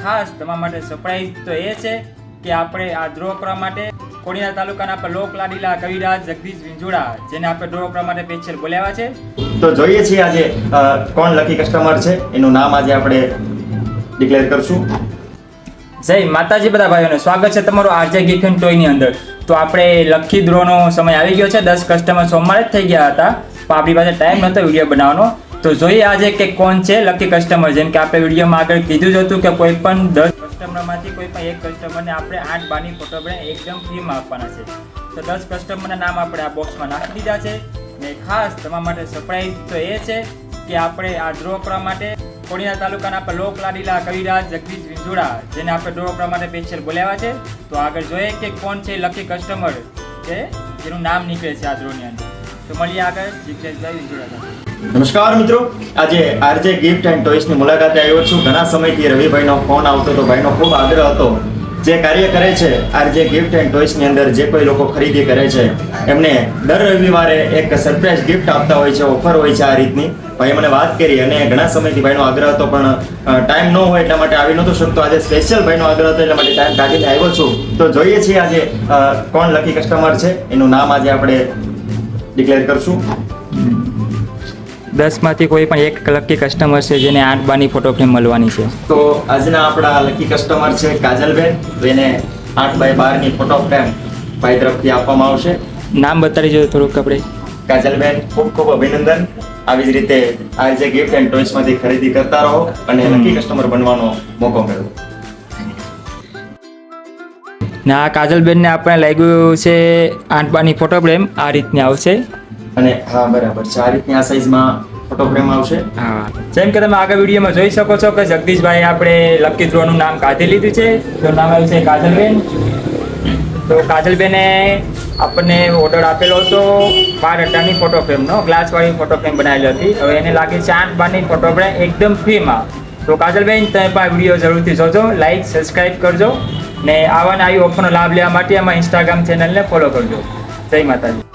ખાસ તમારા માટે સરપ્રાઈઝ તો એ છે કે આપણે આ ડ્રો કરવા માટે કોડીનાર તાલુકાના આપણે લોકલાડીલા કવિરાજ જગદીશ વિંજોડા જેને આપણે ડ્રો કરવા માટે સ્પેશિયલ બોલાવ્યા છે. તો જોઈએ છીએ આજે કોણ લકી કસ્ટમર છે, એનું નામ આજે આપણે ડિક્લેર કરશું. જય માતાજી બધા ભાઈઓને સ્વાગત છે તમારું આરજે ગિફ્ટ એન્ડ ટોયની અંદર. તો આપણે લકી ડ્રોનો સમય આવી ગયો છે. 10 કસ્ટમર સોમવારે જ થઈ ગયા હતા, પણ આપણી પાસે ટાઈમ નહોતો વિડીયો બનાવવાનો. તો જોઈએ આજે કે કોણ છે લકી કસ્ટમર. જેમ કે આપણે વિડીયોમાં આગળ કીધું જ હતું કે કોઈ પણ 10 કસ્ટમરમાંથી કોઈ પણ એક કસ્ટમરને આપણે 8 બારની ફોટો બનાવી એકદમ ફ્રીમાં આપવાના છે. તો 10 કસ્ટમરના નામ આપણે આ બોક્સમાં નાખી દીધા છે. ને ખાસ તમારા માટે સરપ્રાઈઝ તો એ છે કે આપણે આ ડ્રો કરવા માટે કોડીનાર તાલુકાના આપણે લોકલાડીલા કવિરાજ જગદીશ વિંજોડા જેને આપણે ડ્રો કરવા માટે સ્પેશિયલ બોલાવ્યા છે. તો આગળ જોઈએ કે કોણ છે લકી કસ્ટમર કે જેનું નામ નીકળે છે આ ડ્રોની અંદર. તો મળીએ આગળ જિગ્નેશભાઈ વિંજોડા સાથે. નમસ્કાર મિત્રો, આજે આરજે ગિફ્ટ એન્ડ ટોયસની મુલાકાતે આવ્યો છું. ઘણા સમયથી રવિભાઈનો ફોન આવતો હતો, ભાઈનો ખૂબ આગ્રહ હતો. જે કાર્ય કરે છે આરજે ગિફ્ટ એન્ડ ટોયસની અંદર, જે કોઈ લોકો ખરીદી કરે છે એમને દર રવિવારે એક સરપ્રાઈઝ ગિફ્ટ આપતા હોય છે, ઓફર હોય છે આ રીતની. ભાઈ મને વાત કરી અને ઘણા સમયથી ભાઈનો આગ્રહ હતો, પણ ટાઈમ ન હોય એટલા માટે આવી નહોતો શકતો. આજે સ્પેશિયલ ભાઈનો આગ્રહ હતો એટલા માટે ટાઈમ કાઢીને આવ્યો છું. તો જોઈએ છીએ આજે કોણ લકી કસ્ટમર છે, એનું નામ આજે આપણે ડિક્લેર કરશું. 10માંથી કોઈ પણ એક લકી કસ્ટમર છે જેને 8 બારની ફોટો ફ્રેમ મળવાની છે. તો આજના આપણા લકી કસ્ટમર છે કાજલબેન. તો એને 8x12ની ફોટો ફ્રેમ ભાઈ તરફથી આપવામાં આવશે. નામ બતાવી જો થોડુંક આપણે. કાજલબેન, ખૂબ ખૂબ અભિનંદન. આવી જ રીતે આરજે ગિફ્ટ એન્ડ ટોયસમાંથી ખરીદી કરતા રહો અને લકી કસ્ટમર બનવાનો મોકો મેળવો. ને આ કાજલબેનને આપણે લાગ્યું છે 8 બારની ફોટો ફ્રેમ આ રીતની આવશે. અને હા બરાબર છે, આ રીતની આ સાઈઝમાં ફોટો ફ્રેમ આવશે. હા, જેમ કે તમે આગળ વિડીયોમાં જોઈ શકો છો કે જગદીશભાઈ આપણે લકી ડ્રોનું નામ કાઢી લીધું છે. તો નામ આવ્યું છે કાજલબેન. તો કાજલબેને આપણને ઓર્ડર આપેલો હતો 12 ફોટો ફ્રેમનો, ગ્લાસવાળી ફોટો ફ્રેમ બનાવેલી હતી. હવે એને લાગે છે 8 બારની ફોટો ફ્રેમ એકદમ ફ્રીમાં. તો કાજલબેન તમે પણ વિડીયો જરૂરથી જોજો, લાઈક સબસ્ક્રાઈબ કરજો ને આવા ને આવી ઓફરનો લાભ લેવા માટે અમારા ઇન્સ્ટાગ્રામ ચેનલને ફોલો કરજો. જય માતાજી.